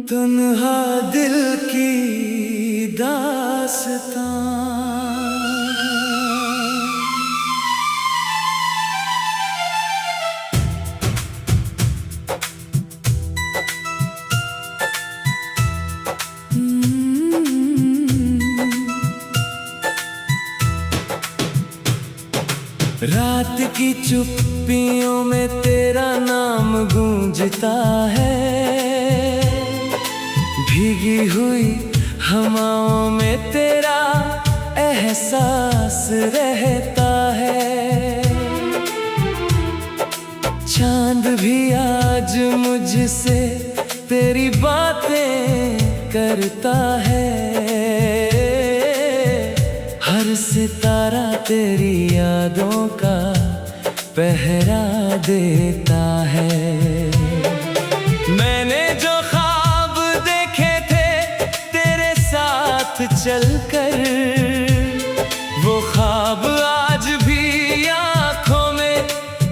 तन्हा दिल की दास्तां। रात की चुप्पियों में तेरा नाम गूंजता है, भीगी हुई हवाओं में तेरा एहसास रहता है। चांद भी आज मुझसे तेरी बातें करता है, हर सितारा तेरी यादों का पहरा देता है। मैंने जो ख्वाब देखे थे तेरे साथ चलकर, वो ख्वाब आज भी आँखों में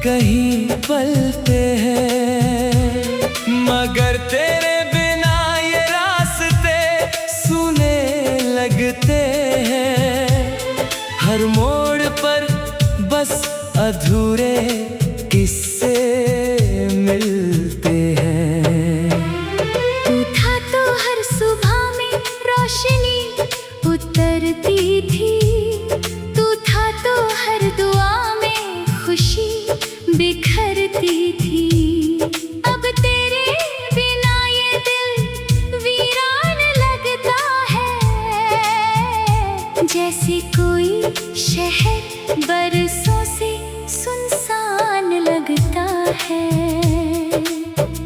कहीं पलते हैं, मगर तेरे बिना ये रास्ते सूने लगते हैं। हर मोड़ पर बस अधूरे किस्से मिलते हैं। तू था तो हर सुबह में रोशनी उतरती थी, तू था तो हर दुआ में खुशी बिखरती थी। अब तेरे बिना ये दिल वीरान लगता है, जैसे कोई शहर बरसों से सुनसान लगता है।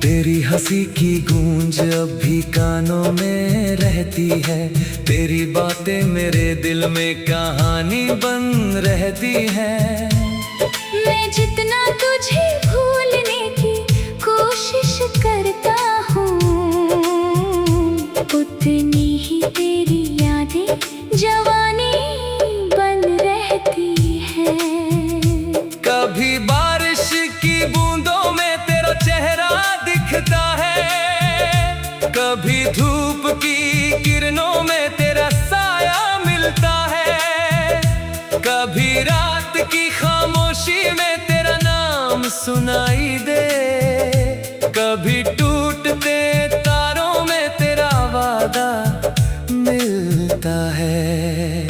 तेरी हंसी की गूंज अब भी कानों में रहती है, तेरी बातें मेरे दिल में कहानी बन रहती है। मैं जितना तुझे भूलने की कोशिश करता हूँ, उतनी ही तेरी यादें जवानी बन रहती है। कभी बारिश की बूंदों में तेरा चेहरा दिखता है, कभी धूप की किरणों में तेरा साया मिलता है, कभी रात की खामोशी में तेरा नाम सुनाई दे, कभी टूटते तारों में तेरा वादा मिलता है।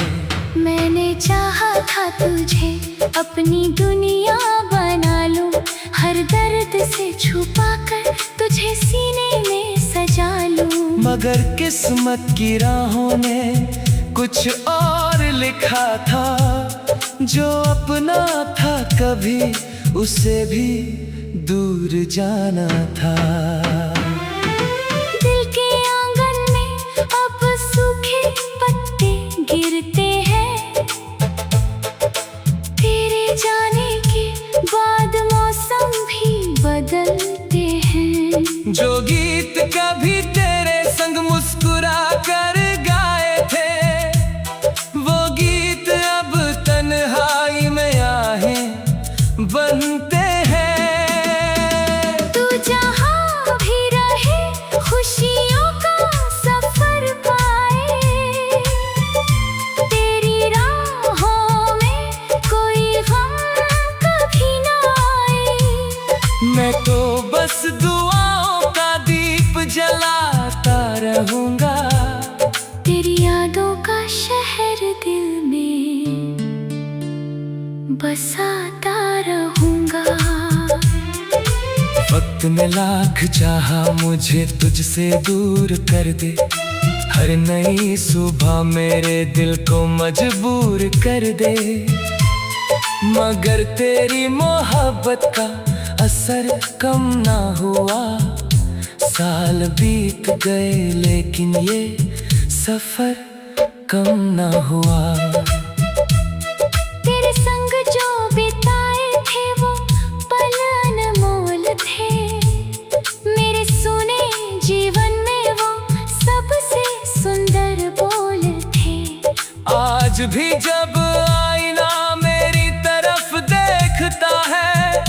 मैंने चाहा था तुझे अपनी दुनिया बना लूं, हर दर्द से छुपा कर तुझे सीने में सजा लूं, मगर किस्मत की राहों ने कुछ और लिखा था। जो अपना था कभी उसे भी दूर जाना था। दिल के आंगन में अब सूखे पत्ते गिरते हैं, तेरे जाने के बाद मौसम भी बदलते हैं। जो गीत कभी तेरे संग मुस्कुरा कर गाए थे, वो गीत अब तन्हाई में आहें बनते हैं। तू जहाँ भी रहे खुशियों का सफर पाए, तेरी राहों में कोई गम कभी ना आए। मैं तो बस दुआओं का दीप जलाता रहूंगा, तेरी यादों का शहर दिल में बसाता रहूंगा। वक्त ने लाख चाहा मुझे तुझसे दूर कर दे, हर नई सुबह मेरे दिल को मजबूर कर दे, मगर तेरी मोहब्बत का असर कम ना हुआ। साल बीत गए लेकिन ये सफर कम ना हुआ। तेरे संग जो बिताए थे वो पल अनमोल थे, मेरे सुने जीवन में वो सबसे सुंदर बोल थे। आज भी जब आईना मेरी तरफ देखता है,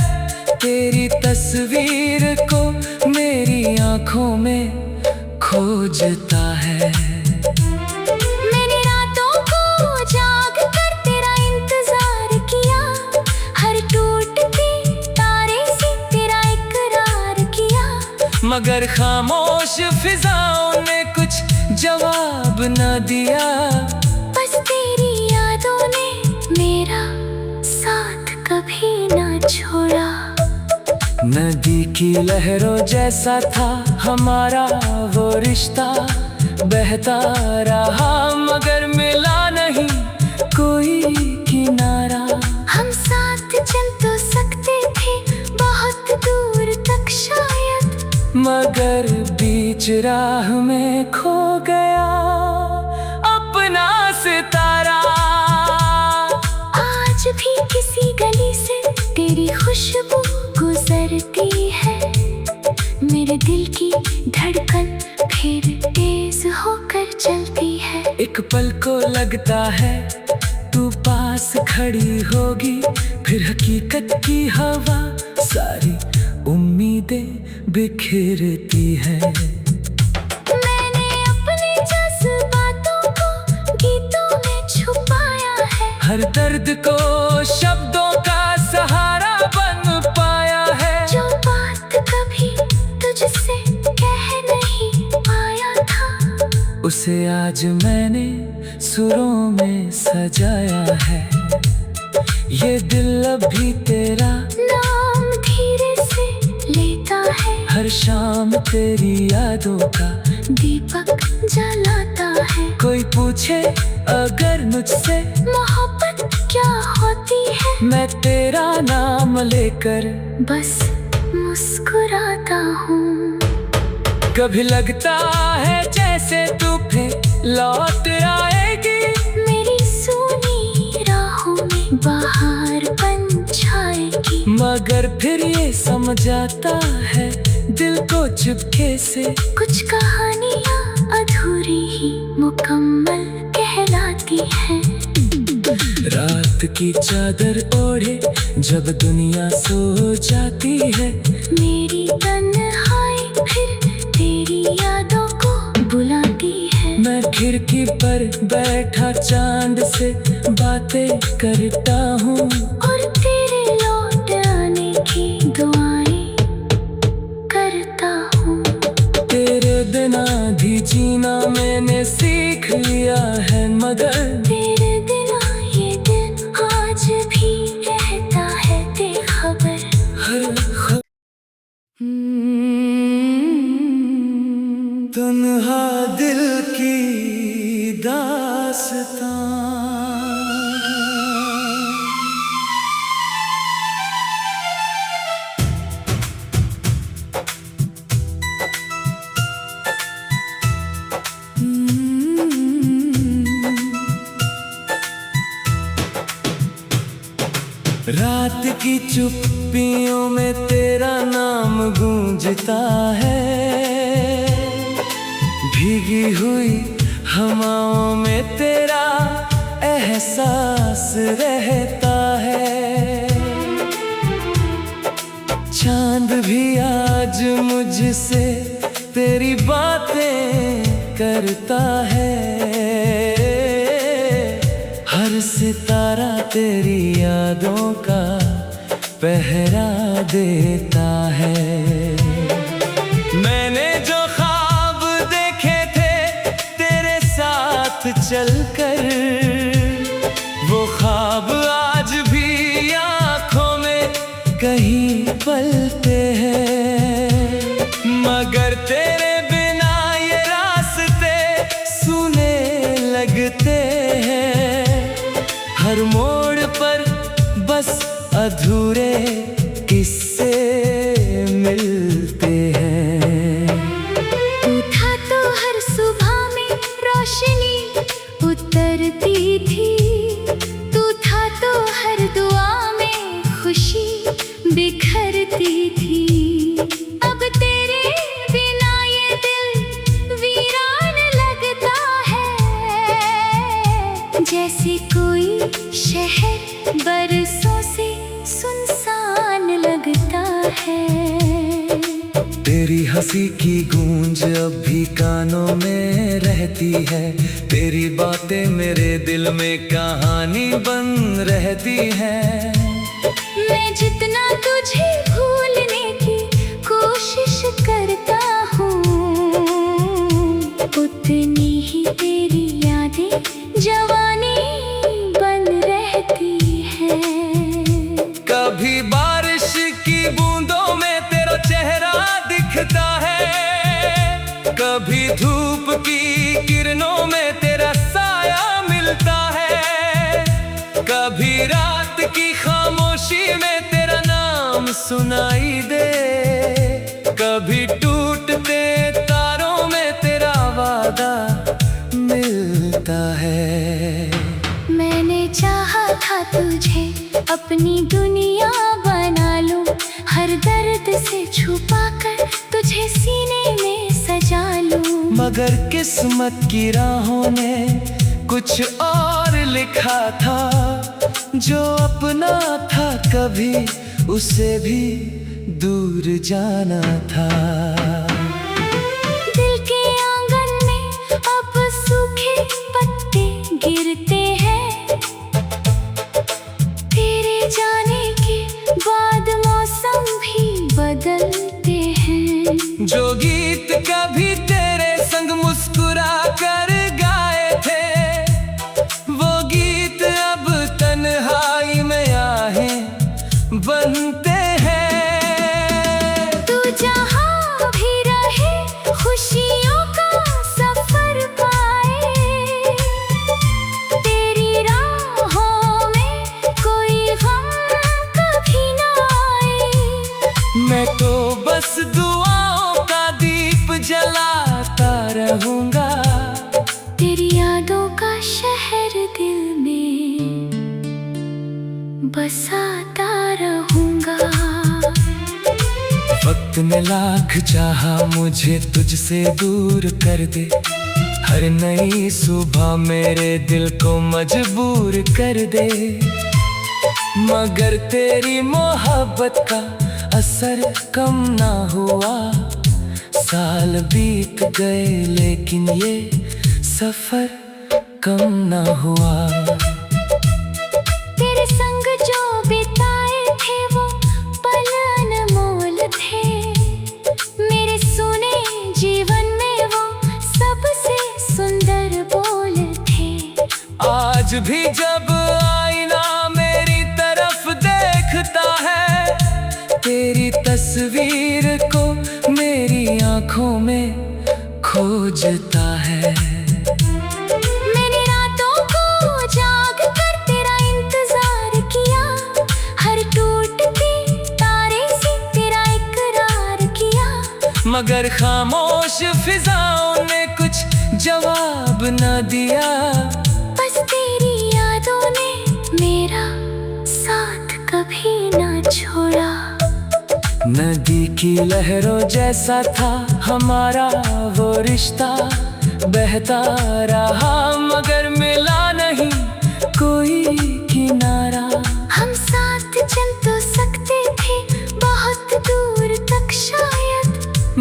तेरी तस्वीर तस्वीर को मेरी आंखों में खोजता है। मैंने रातों को जाग कर तेरा इंतजार किया, हर टूटते तारे से तेरा इकरार किया, मगर खामोश फिजाओं ने कुछ जवाब न दिया। बस तेरी यादों ने मेरा साथ कभी ना छोड़ा। नदी की लहरों जैसा था हमारा वो रिश्ता, बहता रहा मगर मिला नहीं कोई किनारा। हम साथ चल तो सकते थे बहुत दूर तक शायद, मगर बीच राह में खो गया अपना सितारा। आज भी किसी गली से तेरी खुशबू गुजरती है, मेरे दिल की धड़कन फिर तेज होकर चलती है। एक पल को लगता है तू पास खड़ी होगी, फिर हकीकत की हवा सारी उम्मीदें बिखेरती है। मैंने अपने जज्बातों को गीतों में छुपाया है, हर दर्द को शब्दों का सहारा बन पाया है। जो बात कभी तुझसे कह नहीं पाया था, उसे आज मैंने सुरों में सजाया है। ये दिल अभी तेरा नाम धीरे से लेता है, हर शाम तेरी यादों का दीपक जलाता है। कोई पूछे अगर मुझसे मोहब्बत क्या होती है, मैं तेरा नाम लेकर बस मुस्कुराता हूँ। कभी लगता है जैसे तू फिर लौट आएगी, मेरी सूनी राहों में बाहर बन छाएगी, मगर फिर ये समझाता है दिल को चुपके से। कुछ कहानियाँ अधूरी ही मुकम्मल कहलाती हैं। रात की चादर ओढ़े जब दुनिया सो जाती है, मेरी तन्हाई फिर तेरी यादों को बुलाती है। मैं खिड़की पर बैठा चांद से बातें करता हूँ, और तेरे लौट आने की दुआएं करता हूँ। तेरे बिना भी जीना मैंने सीख लिया है, मगर तेरे बिना ये दिन आज भी रहता है बेखबर। तन्हा दिल की दास्तां। रात की चुप्पियों में तेरा नाम गूंजता है, भीगी हुई हवाओं में तेरा एहसास रहता है। चांद भी आज मुझसे तेरी बातें करता है, हर सितारा तेरी यादों का पहरा देता है। मैंने जो ख्वाब देखे थे तेरे साथ चलकर, वो ख्वाब आज भी आँखों में कहीं पलते हैं, मगर तेरे बिना ये रास्ते सूने लगते हैं। हर मोड़ पर बस अधूरे किस्से तेरी हंसी की गूंज अब भी कानों में रहती है। तेरी बातें मेरे दिल में कहानी बन रहती है। मैं जितना तुझे भूलने की कोशिश करता हूँ, उतनी ही तेरी यादें जवानी बन रहती है। कभी बारिश की बूंदों में तेरा चेहरा दिखता है, कभी धूप की किरणों में तेरा साया मिलता है, कभी रात की खामोशी में तेरा नाम सुनाई दे, कभी टूटते तारों में तेरा वादा मिलता है। मैंने चाहा था तुझे अपनी दुनिया बना लूं, हर दर्द से छुपा कर तुझे सीने में सजा लूं। मगर किस्मत की राहों ने कुछ और लिखा था, जो अपना था कभी उसे भी दूर जाना था। दिल के आंगन में अब सूखे पत्ते गिरते हैं, तेरे जाने के बाद मौसम भी बदलते हैं। जो गीत कभी तेरे संग मुस्कुरा कर गाए थे, वो गीत अब तन्हाई में आहें बनते हैं। तू जहाँ भी रहे खुशियों का सफर पाए, तेरी राहों में कोई गम कभी ना आए। मैं तो बस दुआओं का दीप जलाता रहूंगा, तेरी यादों का शहर दिल में बसाता रहूंगा। वक्त ने लाख चाहा मुझे तुझसे दूर कर दे, हर नई सुबह मेरे दिल को मजबूर कर दे, मगर तेरी मोहब्बत का असर कम ना हुआ। साल बीत गए लेकिन ये सफर कम ना हुआ। तेरे संग जो बिताए थे वो पल अनमोल थे, मेरे सुने जीवन में वो सबसे सुंदर बोल थे। आज भी जब आईना मेरी तरफ देखता है, तेरी तस्वीर को मेरी आंखों में खोजता है। मैंने रातों को जाग कर तेरा इंतजार किया, हर टूटते तारे से तेरा इकरार किया, मगर खामोश फिजाओं ने कुछ जवाब न दिया। बस तेरी यादों ने मेरा साथ कभी ना छोड़ा। नदी की लहरों जैसा था हमारा वो रिश्ता, बहता रहा मगर मिला नहीं कोई किनारा। हम साथ चल तो सकते थे बहुत दूर तक शायद,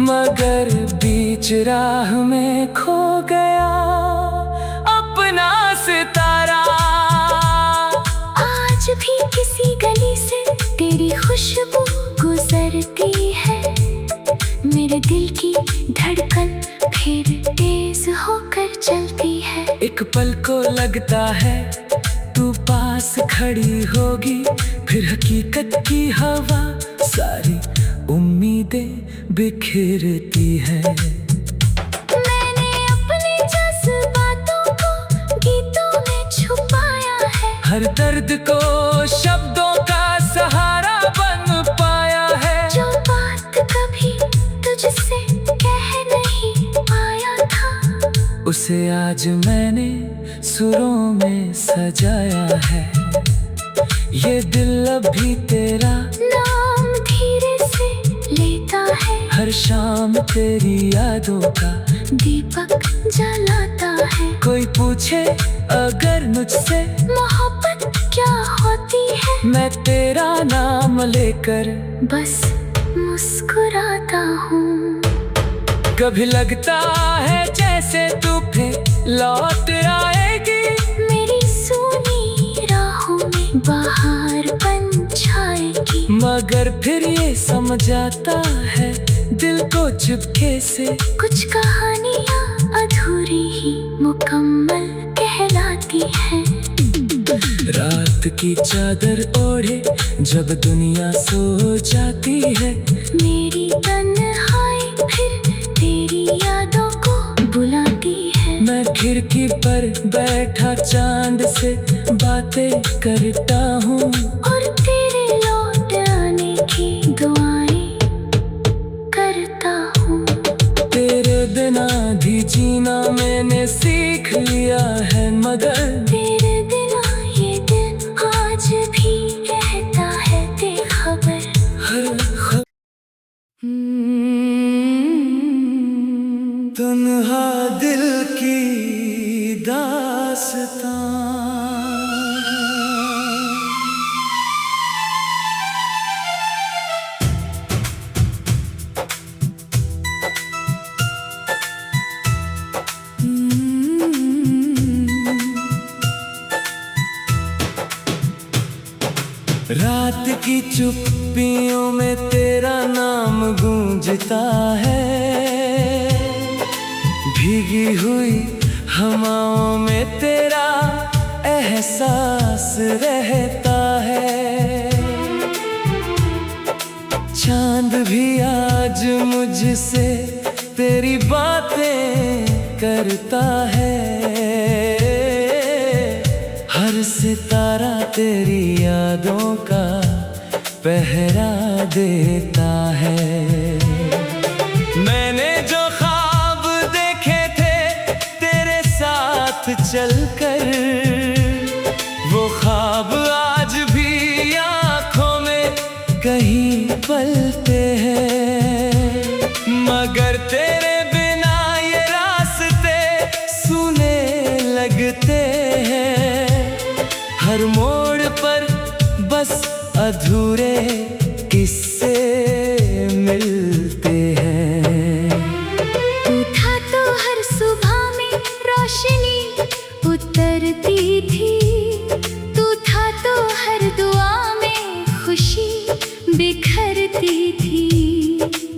मगर बीच राह में खो गया अपना सितारा। आज भी किसी गली से तेरी खुशबू गुजरती है, मेरे दिल की धड़कन फिर तेज होकर चलती है। एक पल को लगता है तू पास खड़ी होगी, फिर हकीकत की हवा सारी उम्मीदें बिखेरती है। मैंने अपने जज्बातों को गीतों में छुपाया है, हर दर्द को शब्दों का सहारा बन पाया है। जो बात कभी तुझसे कह नहीं पाया था, उसे आज मैंने सुरों में सजाया है। ये दिल अभी तेरा नाम धीरे से लेता है, हर शाम तेरी यादों का दीपक जलाता है। कोई पूछे अगर मुझसे मोहब्बत क्या होती है, मैं तेरा नाम लेकर बस मुस्कुराता हूँ। कभी लगता है जैसे तू फिर लौट आएगी, मेरी सोनी राहों में बाहर बन छाएगी। मगर फिर ये समझ आता है दिल को चुपके से, कुछ कहानियाँ अधूरी ही मुकम्मल कहलाती हैं। रात की चादर ओढ़े जब दुनिया सो जाती है, मेरी तन्हाई फिर तेरी यादों को बुलाती है। मैं खिड़की पर बैठा चांद से बातें करता हूँ, और तेरे लौट आने की दुआएं करता हूँ। तेरे बिना भी जीना मैंने सीख लिया है, मगर तेरे बिना ये दिन आज भी रहता है बेखबर। तन्हा दिल की दास्तां। रात की चुप्पियों में तेरा नाम गूंजता है, भीगी हुई हवाओं में तेरा एहसास रहता है। चांद भी आज मुझसे तेरी बातें करता है, हर सितारा तेरी यादों का पहरा देता है। मैंने जो ख्वाब देखे थे तेरे साथ चलकर, वो ख्वाब आज भी आँखों में कहीं पलते हैं, मगर तेरे बिना ये रास्ते सूने लगते हैं। हर मोड़ पर बस अधूरे किस्से मिलते हैं। उठा तो हर सुबह में रोशनी उतरती थी, तू था तो हर दुआ में खुशी बिखरती थी।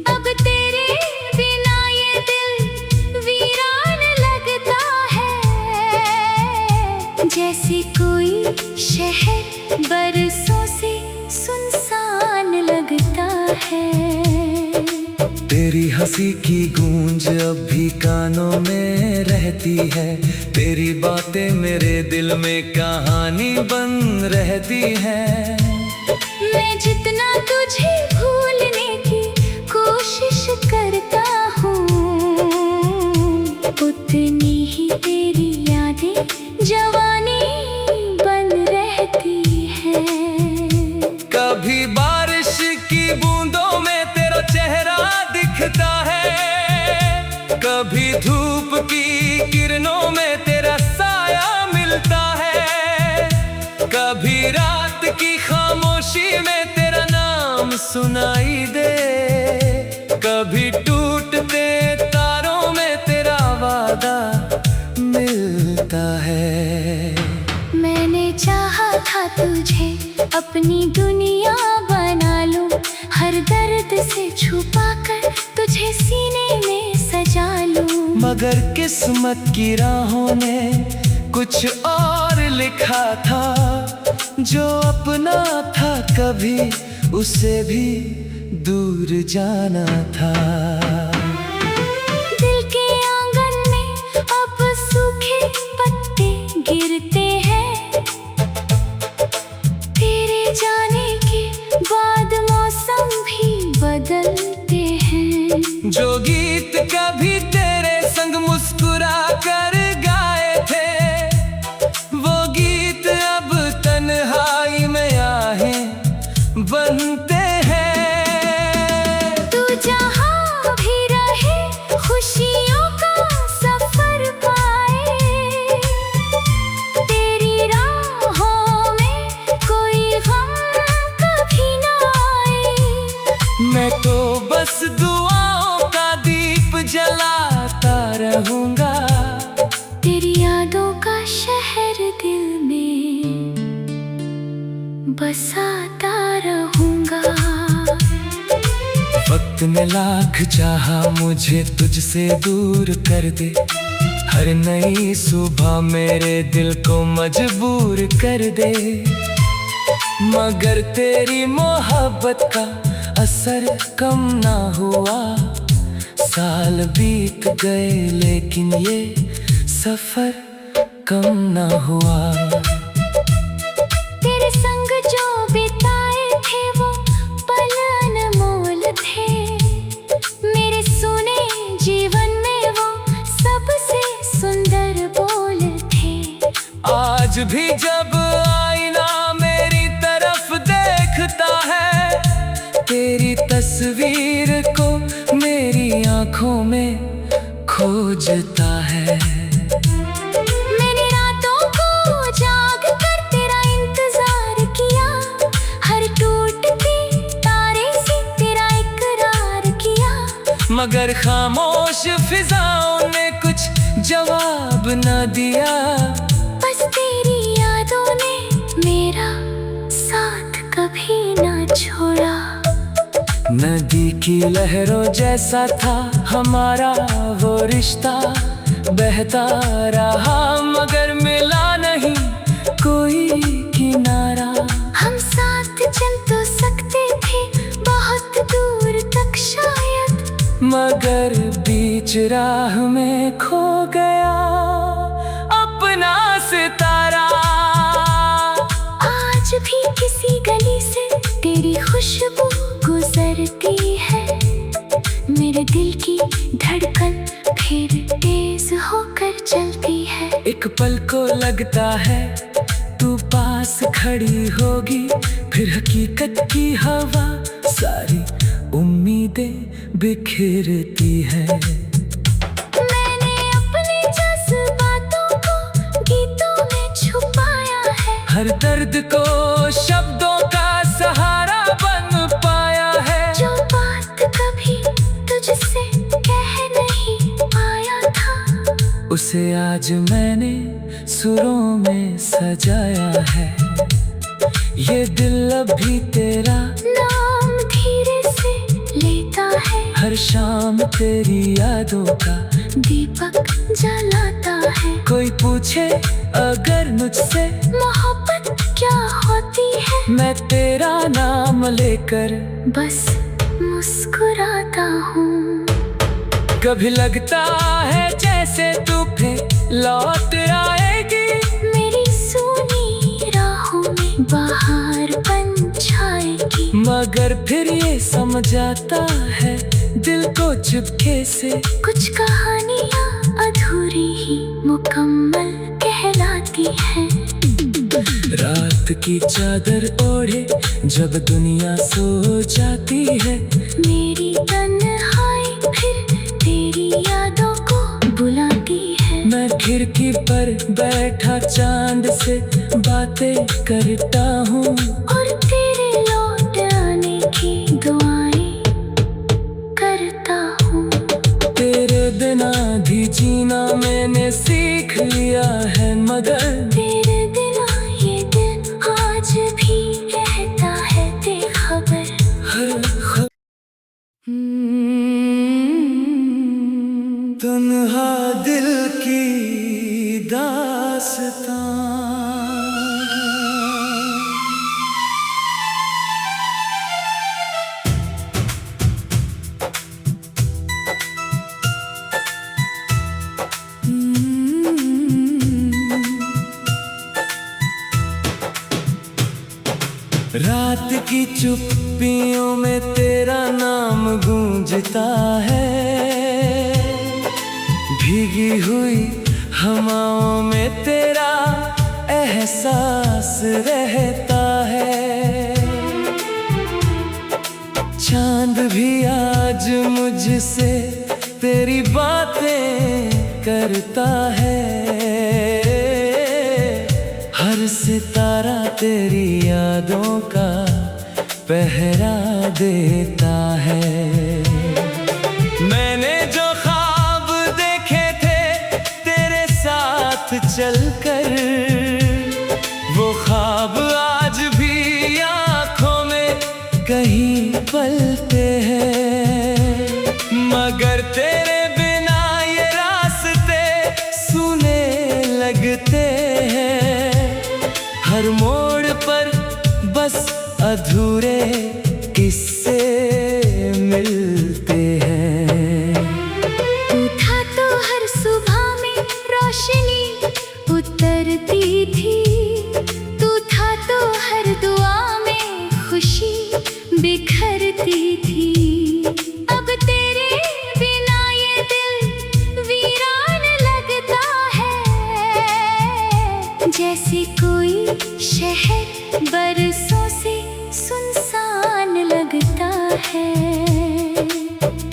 अब तेरे बिना ये दिल वीरान लगता है, जैसे कोई शहर बरसों से सुनसान लगता है। तेरी हंसी की गूंज अब भी कानों में रहती है, तेरी बातें मेरे दिल में कहानी बन रहती है। मैं जितना तुझे भूलने की कोशिश करता हूँ, उतनी ही तेरी यादें जवानी बन रहती है। कभी बारिश की बूंदों में तेरा चेहरा दिखता है, कभी धूप की किरणों में तेरा साया मिलता है, कभी रात की खामोशी में तेरा नाम सुनाई दे, कभी टूटते तारों में तेरा वादा मिलता है। मैंने चाहा था तुझे अपनी दुनिया बना लूं, हर दर्द से छुपा कर तुझे सीने में सजा लूं। मगर किस्मत की राहों ने कुछ और लिखा था, जो अपना था कभी उसे भी दूर जाना था। दिल के आंगन में अब सूखे पत्ते गिरते हैं, तेरे जाने के बाद मौसम भी बदलते हैं। जो गीत कभी तेरे संग मुस्कुरा कर गाए थे, वो गीत अब तन्हाई में आहें बनते हैं। तू जहाँ भी रहे खुशियों का सफर पाए, तेरी राहों में कोई गम कभी ना आए। मैं तो बस दुआओं का दीप जला बसाता रहूंगा। वक्त ने लाख चाहा मुझे तुझसे दूर कर दे, हर नई सुबह मेरे दिल को मजबूर कर दे। मगर तेरी मोहब्बत का असर कम ना हुआ, साल बीत गए लेकिन ये सफर कम ना हुआ। तेरे संग जो बिताए थे वो पल अनमोल थे, मेरे सुने जीवन में वो सबसे सुंदर बोल थे। आज भी जब आईना मेरी तरफ देखता है, तेरी तस्वीर को मेरी आंखों में खोजता है। मैंने रातों को जाग कर तेरा इंतजार किया, हर टूटते तारे से तेरा इकरार किया। मगर खामोश फिजाओं ने कुछ जवाब न दिया, बस तेरी यादों ने मेरा साथ कभी ना छोड़ा। नदी की लहरों जैसा था हमारा वो रिश्ता, बहता रहा मगर मिला नहीं कोई किनारा। हम साथ चल तो सकते थे बहुत दूर तक शायद, मगर बीच राह में खो गया अपना सितारा। आज भी किसी गली से तेरी खुशबू गुजरती है, मेरे दिल की धड़कन फिर तेज होकर चलती है। एक पल को लगता है तू पास खड़ी होगी, फिर हकीकत की हवा सारी उम्मीदें बिखेरती है। मैंने अपने जज्बातों को गीतों में छुपाया है, हर दर्द को शब्दों का सहारा बन पाया है। जो बात कभी तुझसे कह नहीं पाया था, उसे आज मैंने सुरों में सजाया है। ये दिल अभी तेरा नाम धीरे से लेता है, हर शाम तेरी यादों का दीपक जलाता है। कोई पूछे अगर मुझसे मोहब्बत क्या होती है, मैं तेरा नाम लेकर बस मुस्कुराता हूँ। कभी लगता है जैसे तू फिर लौट आएगी, मेरी सूनी राहों में बाहर बन छाएगी। मगर फिर ये समझ आता है दिल को चुपके से, कुछ कहानियाँ अधूरी ही मुकम्मल कहलाती हैं। रात की चादर ओढ़े जब दुनिया सो जाती है, मेरी तन्हाई फिर तेरी यादों को बुलाती है। मैं खिड़की पर बैठा चांद से बातें करता हूँ, और तेरे लौट आने की दुआएं करता हूँ। तेरे बिना भी जीना मैंने सीख लिया है, मगर तेरे बिना ये दिन आज भी रहता है बेखबर। हर तन्हा दिल की दास्तां। रात की चुप्पियों में तेरा नाम गूंजता है, भीगी हुई हवाओं में तेरा एहसास रहता है। चांद भी आज मुझसे तेरी बातें करता है, हर सितारा तेरी यादों का पहरा देता है। मैंने जो ख्वाब देखे थे तेरे साथ चलकर, वो ख्वाब आज भी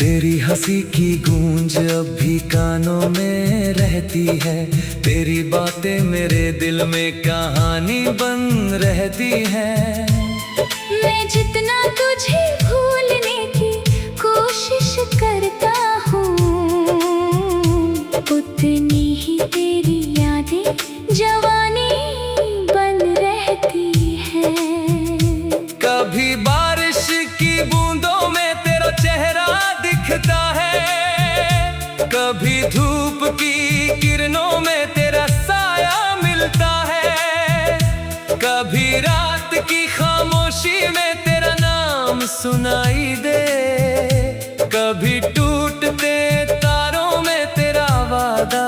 तेरी हंसी की गूंज अब भी कानों में रहती है, तेरी बातें मेरे दिल में कहानी बन रहती है। मैं जितना तुझे भूलने की कोशिश करता हूँ, उतनी ही तेरी यादें जवानी बन रहती है। कभी बारिश की बूंदों में तेरा चेहरा दिखता है, कभी धूप की किरणों में तेरा साया मिलता है, कभी रात की खामोशी में तेरा नाम सुनाई दे, कभी टूटते तारों में तेरा वादा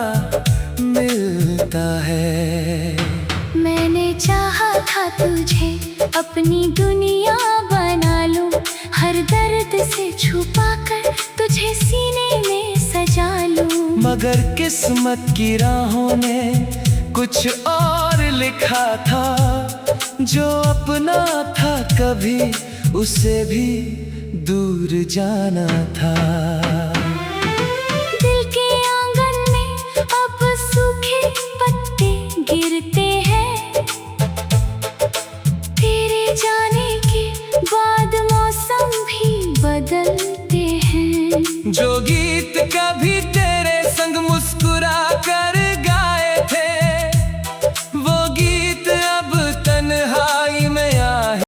मिलता है। मैंने चाहा था तुझे अपनी दुनिया बना लूं, हर दर्द से छुपाकर तुझे सीने में सजा लूं। मगर किस्मत की राहों ने कुछ और लिखा था, जो अपना था कभी उसे भी दूर जाना था। दिल के आंगन में अब सूखे पत्ते गिरते हैं, तेरे जाने के बाद मौसम भी बदलते हैं। जो गीत कभी तेरे संग मुस्कुरा कर